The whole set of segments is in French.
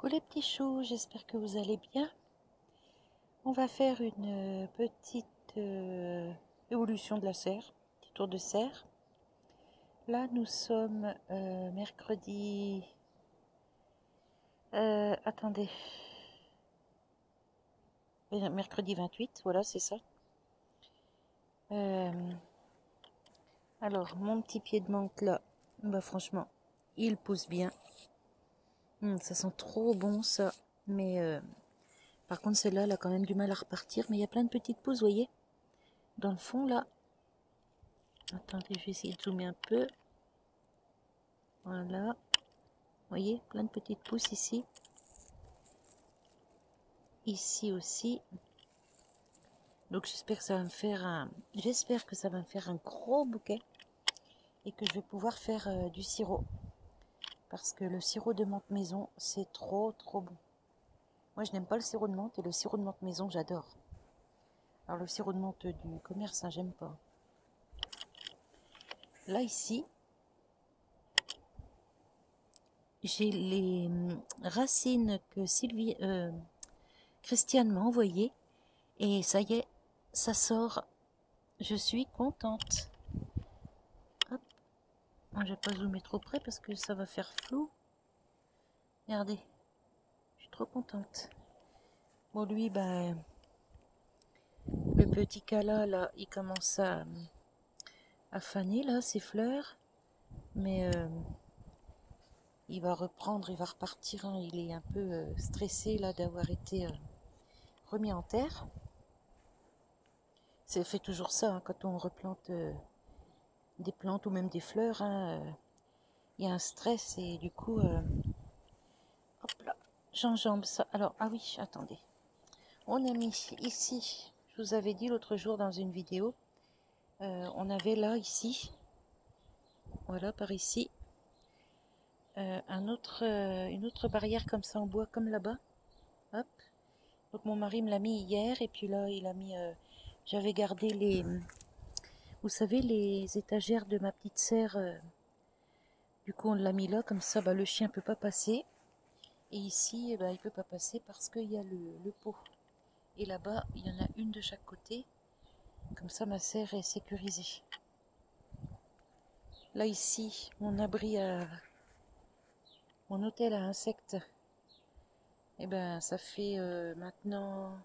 Coucou les petits choux, j'espère que vous allez bien. On va faire une petite évolution de la serre, petit tour de serre. Là nous sommes mercredi... attendez. Mercredi 28, voilà c'est ça. Alors mon petit pied de menthe là, bah franchement, il pousse bien. Ça sent trop bon ça, mais... par contre, celle-là, elle a quand même du mal à repartir. Mais il y a plein de petites pousses, vous voyez. Dans le fond, là. Attendez, je vais essayer de zoomer un peu. Voilà. Vous voyez, plein de petites pousses ici. Ici aussi. Donc, j'espère que ça va me faire un... J'espère que ça va me faire un gros bouquet. Et que je vais pouvoir faire du sirop. Parce que le sirop de menthe maison, c'est trop bon. Moi, je n'aime pas le sirop de menthe. Et le sirop de menthe maison, j'adore. Alors, le sirop de menthe du commerce, hein, j'aime pas. Là, ici, j'ai les racines que Christiane m'a envoyées. Et ça y est, ça sort. Je suis contente. Hop. Je vais pas zoomer trop près parce que ça va faire flou. Regardez. Je suis trop contente. Bon, lui, ben... le petit Cala, là, il commence à faner, là, ses fleurs. Mais... il va reprendre, il va repartir. Hein. Il est un peu stressé, là, d'avoir été remis en terre. C'est fait toujours ça, hein, quand on replante des plantes ou même des fleurs. Hein, il y a un stress et du coup... hop là, j'enjambe ça. Alors, ah oui, attendez. On a mis ici, je vous avais dit l'autre jour dans une vidéo, on avait là, ici, voilà, par ici, une autre barrière comme ça en bois, comme là-bas. Hop. Donc mon mari me l'a mis hier et puis là, il a mis... j'avais gardé les... vous savez, les étagères de ma petite serre. Du coup, on l'a mis là, comme ça, bah, le chien ne peut pas passer. Et ici, eh ben, il ne peut pas passer parce qu'il y a le pot. Et là-bas, il y en a une de chaque côté. Comme ça, ma serre est sécurisée. Là, ici, mon abri mon hôtel à insectes. Eh ben, ça fait maintenant...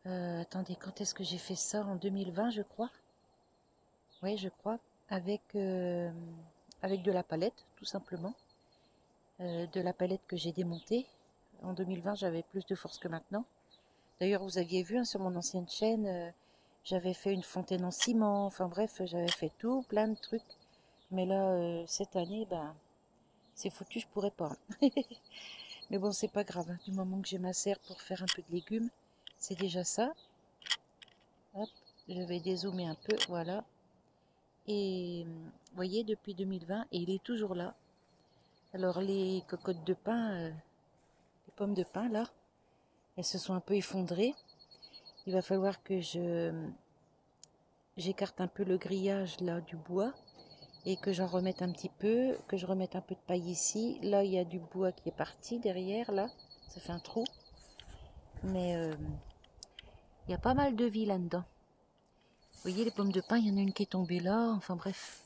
attendez, quand est-ce que j'ai fait ça? En 2020, je crois. Oui, je crois. Avec de la palette, tout simplement. De la palette que j'ai démontée. En 2020, j'avais plus de force que maintenant. D'ailleurs, vous aviez vu, hein, sur mon ancienne chaîne, j'avais fait une fontaine en ciment. Enfin bref, j'avais fait tout, plein de trucs. Mais là, cette année, ben, c'est foutu, je pourrais pas. Mais bon, c'est pas grave. Hein, du moment que j'ai ma serre pour faire un peu de légumes, c'est déjà ça. Hop, je vais dézoomer un peu, voilà. Et vous voyez, depuis 2020, et il est toujours là. Alors les cocottes de pain, les pommes de pin là, elles se sont un peu effondrées. Il va falloir que j'écarte un peu le grillage là du bois et que j'en remette un petit peu, que je remette un peu de paille ici. Là, il y a du bois qui est parti derrière, là, ça fait un trou. Mais il y a pas mal de vie là-dedans. Vous voyez, les pommes de pin, il y en a une qui est tombée là, enfin bref.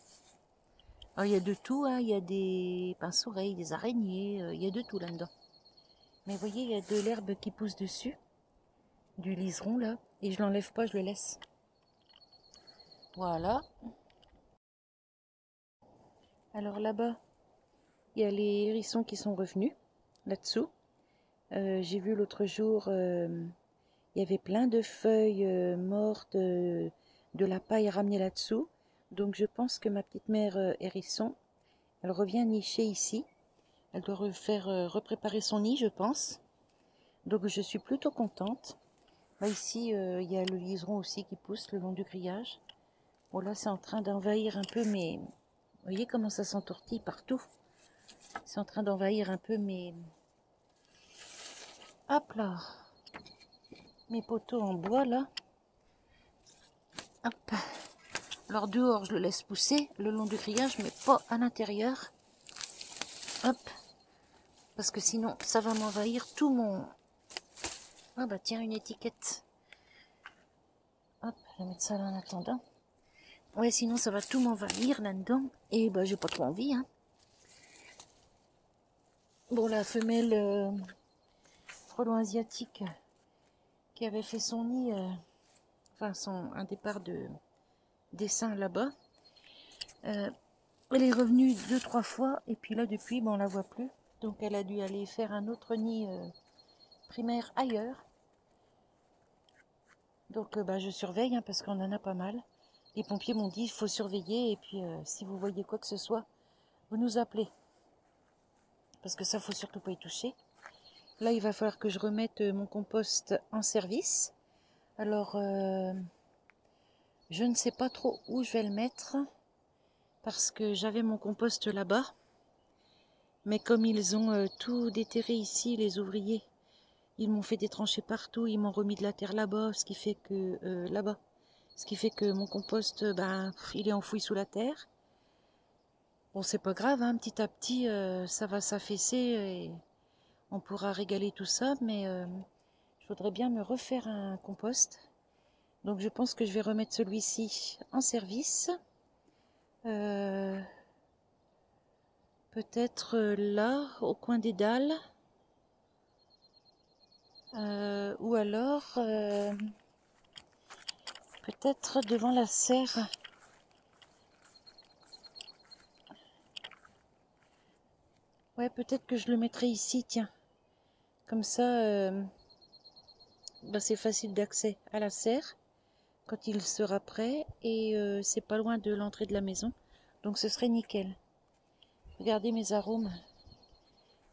Alors, il y a de tout, hein. Il y a des pince-oreilles, des araignées, il y a de tout là-dedans. Mais vous voyez, il y a de l'herbe qui pousse dessus, du liseron là, et je l'enlève pas, je le laisse. Voilà. Alors là-bas, il y a les hérissons qui sont revenus, là-dessous. J'ai vu l'autre jour, il y avait plein de feuilles mortes, de la paille ramenée là-dessous. Donc je pense que ma petite mère hérisson, elle revient nicher ici. Elle doit repréparer son nid, je pense. Donc je suis plutôt contente. Là, ici, il y a le liseron aussi qui pousse le long du grillage. Bon là, c'est en train d'envahir un peu mes... Vous voyez comment ça s'entortille partout. C'est en train d'envahir un peu mes... Hop là, mes poteaux en bois là. Hop. Alors dehors, je le laisse pousser le long du grillage, mais pas à l'intérieur. Hop. Parce que sinon, ça va m'envahir tout mon... Ah bah tiens, une étiquette. Hop, je vais mettre ça là en attendant. Ouais, sinon ça va tout m'envahir là-dedans. Et bah j'ai pas trop envie, hein. Bon, la femelle frelon asiatique qui avait fait son nid, enfin un départ de d'essaim là-bas, elle est revenue 2-3 fois. Et puis là, depuis, bon, on la voit plus. Donc elle a dû aller faire un autre nid primaire ailleurs. Donc bah, je surveille, hein, parce qu'on en a pas mal. Les pompiers m'ont dit il faut surveiller, et puis si vous voyez quoi que ce soit, vous nous appelez. Parce que ça, faut surtout pas y toucher. Là, il va falloir que je remette mon compost en service. Alors, je ne sais pas trop où je vais le mettre, parce que j'avais mon compost là-bas. Mais comme ils ont tout déterré ici, les ouvriers, ils m'ont fait des tranchées partout, ils m'ont remis de la terre là-bas, ce qui fait que ce qui fait que mon compost, ben, il est enfoui sous la terre. Bon, c'est pas grave, hein, petit à petit, ça va s'affaisser et on pourra régaler tout ça, mais je voudrais bien me refaire un compost. Donc je pense que je vais remettre celui-ci en service. Peut-être là, au coin des dalles. Ou alors peut-être devant la serre. Ouais, peut-être que je le mettrai ici, tiens. Comme ça, bah, c'est facile d'accès à la serre quand il sera prêt. Et c'est pas loin de l'entrée de la maison. Donc ce serait nickel. Regardez mes arômes.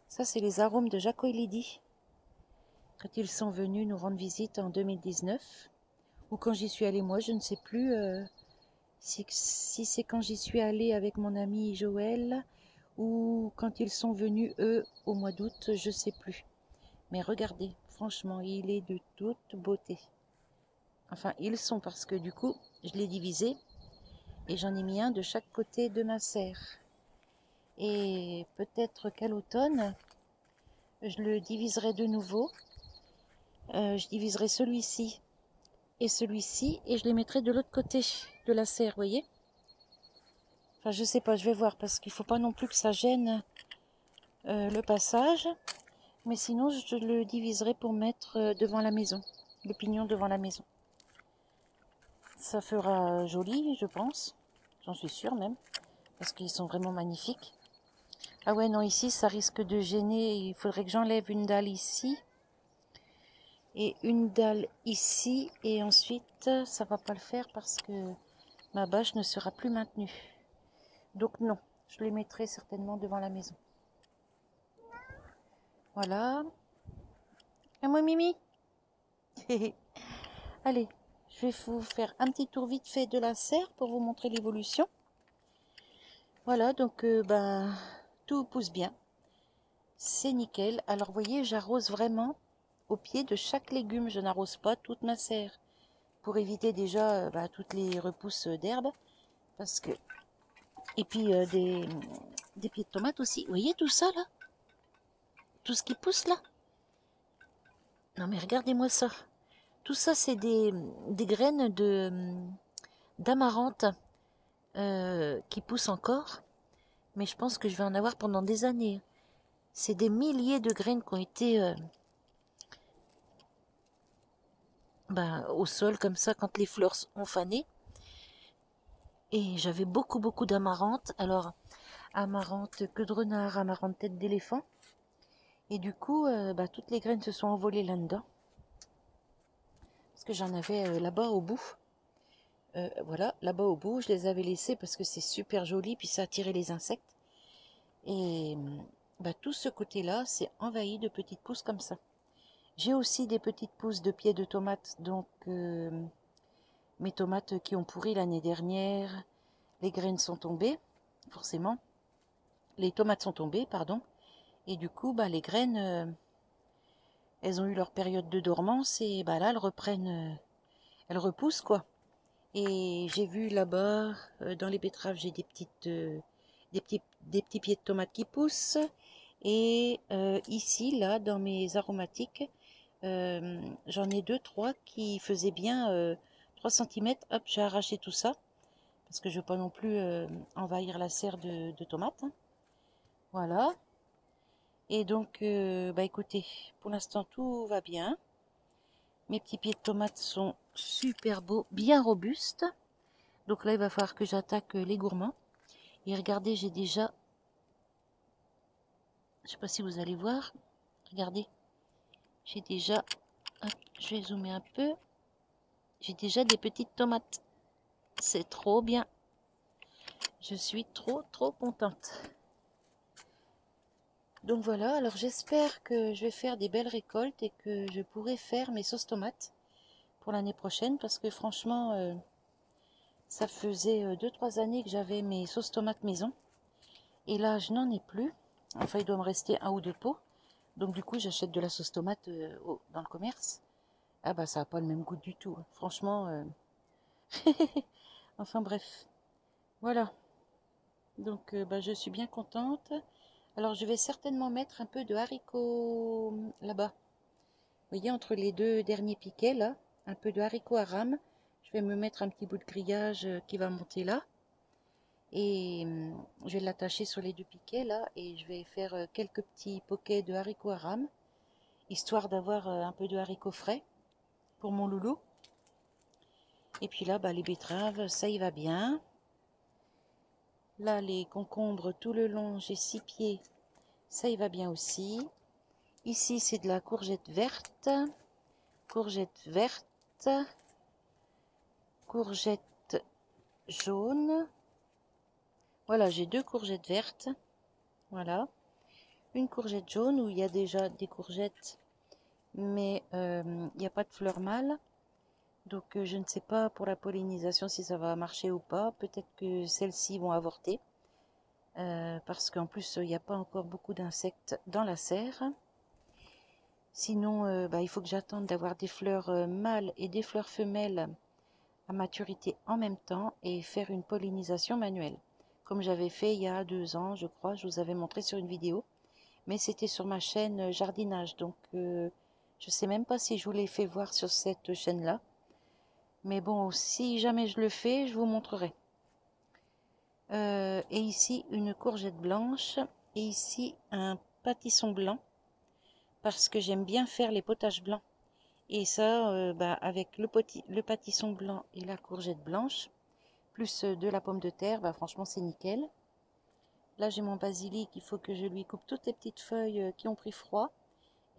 Ça, c'est les arômes de Jaco et Lydie. Quand ils sont venus nous rendre visite en 2019. Ou quand j'y suis allée moi, je ne sais plus si c'est quand j'y suis allée avec mon ami Joël ou quand ils sont venus eux au mois d'août, je ne sais plus. Mais regardez, franchement, il est de toute beauté. Enfin, ils sont, parce que du coup, je l'ai divisé et j'en ai mis un de chaque côté de ma serre. Et peut-être qu'à l'automne, je le diviserai de nouveau. Je diviserai celui-ci et celui-ci, et je les mettrai de l'autre côté de la serre, vous voyez. Enfin, je sais pas, je vais voir, parce qu'il faut pas non plus que ça gêne le passage. Mais sinon, je le diviserai pour mettre devant la maison, le pignon devant la maison. Ça fera joli, je pense. J'en suis sûre même, parce qu'ils sont vraiment magnifiques. Ah ouais, non, ici, ça risque de gêner. Il faudrait que j'enlève une dalle ici. Et une dalle ici. Et ensuite, ça va pas le faire parce que ma bâche ne sera plus maintenue. Donc non, je les mettrai certainement devant la maison. Voilà. Et moi, Mimi. Allez, je vais vous faire un petit tour vite fait de la serre pour vous montrer l'évolution. Voilà, donc ben, tout pousse bien. C'est nickel. Alors, vous voyez, j'arrose vraiment au pied de chaque légume. Je n'arrose pas toute ma serre pour éviter déjà bah, toutes les repousses d'herbe. Parce que... Et puis des pieds de tomates aussi. Vous voyez tout ça là? Tout ce qui pousse là? Non mais regardez-moi ça. Tout ça c'est des graines d'amarante qui poussent encore. Mais je pense que je vais en avoir pendant des années. C'est des milliers de graines qui ont été au sol comme ça quand les fleurs ont fané. Et j'avais beaucoup d'amarante. Alors, amarante queue de renard, amarante tête d'éléphant. Et du coup, toutes les graines se sont envolées là-dedans. Parce que j'en avais là-bas au bout. Voilà, là-bas au bout, je les avais laissées parce que c'est super joli, puis ça attirait les insectes. Et tout ce côté-là, c'est envahi de petites pousses comme ça. J'ai aussi des petites pousses de pieds de tomates, donc mes tomates qui ont pourri l'année dernière, les graines sont tombées, forcément. Les tomates sont tombées, pardon. Et du coup, les graines, elles ont eu leur période de dormance et là, elles reprennent, elles repoussent quoi. Et j'ai vu là-bas, dans les betteraves, j'ai des petits pieds de tomates qui poussent. Et ici, là, dans mes aromatiques, j'en ai deux, trois qui faisaient bien 3 cm. Hop, j'ai arraché tout ça. Parce que je ne veux pas non plus envahir la serre de tomates, hein. Voilà. Et donc, bah écoutez, pour l'instant, tout va bien. Mes petits pieds de tomates sont super beaux, bien robustes. Donc là, il va falloir que j'attaque les gourmands. Et regardez, j'ai déjà... Je ne sais pas si vous allez voir. Regardez. J'ai déjà... Hop, je vais zoomer un peu. J'ai déjà des petites tomates. C'est trop bien. Je suis trop contente. Donc voilà, alors j'espère que je vais faire des belles récoltes et que je pourrai faire mes sauces tomates pour l'année prochaine. Parce que franchement, ça faisait 2-3 années que j'avais mes sauces tomates maison. Et là, je n'en ai plus. Enfin, il doit me rester 1 ou 2 pots. Donc du coup, j'achète de la sauce tomate dans le commerce. Ah bah ça n'a pas le même goût du tout, hein. Franchement, enfin bref. Voilà. Donc bah, je suis bien contente. Alors je vais certainement mettre un peu de haricots là-bas. Vous voyez, entre les deux derniers piquets là, un peu de haricots à rame. Je vais me mettre un petit bout de grillage qui va monter là. Et je vais l'attacher sur les deux piquets là. Et je vais faire quelques petits poquets de haricots à rame. Histoire d'avoir un peu de haricots frais pour mon loulou. Et puis là, bah, les betteraves, ça y va bien. Là, les concombres tout le long, j'ai 6 pieds. Ça y va bien aussi. Ici, c'est de la courgette verte. Courgette verte. Courgette jaune. Voilà, j'ai 2 courgettes vertes. Voilà. Une courgette jaune où il y a déjà des courgettes, mais il n'y a pas de fleurs mâles. Donc je ne sais pas pour la pollinisation si ça va marcher ou pas. Peut-être que celles-ci vont avorter. Parce qu'en plus il n'y a pas encore beaucoup d'insectes dans la serre. Sinon bah, il faut que j'attende d'avoir des fleurs mâles et des fleurs femelles à maturité en même temps et faire une pollinisation manuelle. Comme j'avais fait il y a 2 ans, je crois, je vous avais montré sur une vidéo. Mais c'était sur ma chaîne jardinage. Donc je ne sais même pas si je vous l'ai fait voir sur cette chaîne-là. Mais bon, si jamais je le fais, je vous montrerai. Et ici, une courgette blanche. Et ici, un pâtisson blanc. Parce que j'aime bien faire les potages blancs. Et ça, bah, avec le pâtisson blanc et la courgette blanche, plus de la pomme de terre, bah, franchement, c'est nickel. Là, j'ai mon basilic. Il faut que je lui coupe toutes les petites feuilles qui ont pris froid.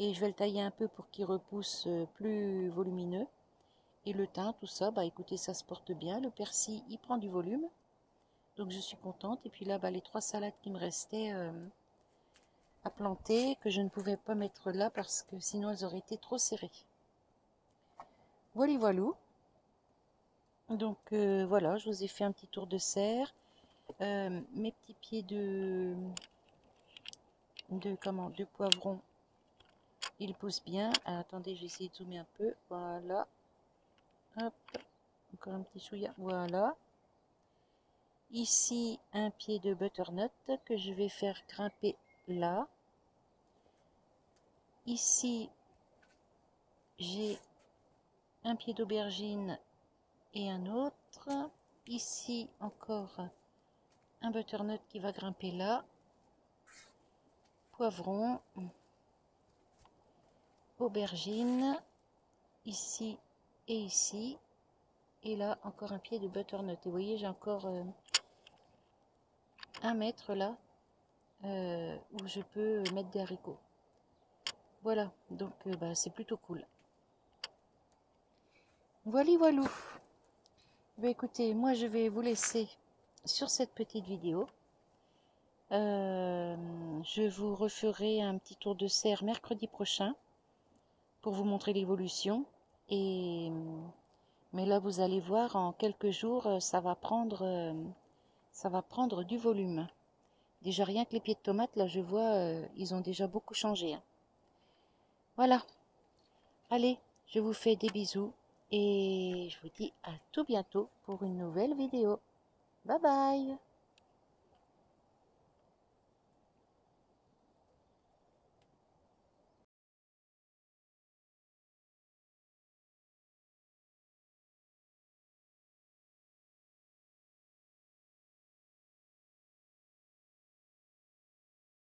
Et je vais le tailler un peu pour qu'il repousse plus volumineux. Et le thym, tout ça, bah écoutez, ça se porte bien. Le persil, il prend du volume. Donc je suis contente. Et puis là, bah, les 3 salades qui me restaient à planter, que je ne pouvais pas mettre là parce que sinon elles auraient été trop serrées. Voilà, voilou. Donc voilà, je vous ai fait un petit tour de serre. Mes petits pieds de poivron, ils poussent bien. Alors, attendez, je vais essayer de zoomer un peu. Voilà. Hop. Encore un petit chouïa. Voilà. Ici, un pied de butternut que je vais faire grimper là. Ici, j'ai un pied d'aubergine et un autre. Ici, encore un butternut qui va grimper là. Poivron. Aubergine. Ici et ici. Et là, encore un pied de butternut. Et vous voyez, j'ai encore 1 mètre là où je peux mettre des haricots. Voilà, donc bah, c'est plutôt cool. Voilà, voilou. Bah, écoutez, moi je vais vous laisser sur cette petite vidéo. Je vous referai un petit tour de serre mercredi prochain pour vous montrer l'évolution. Mais là, vous allez voir, en quelques jours, ça va prendre du volume. Déjà, rien que les pieds de tomates, là, je vois, ils ont déjà beaucoup changé, hein. Voilà. Allez, je vous fais des bisous et je vous dis à tout bientôt pour une nouvelle vidéo. Bye bye!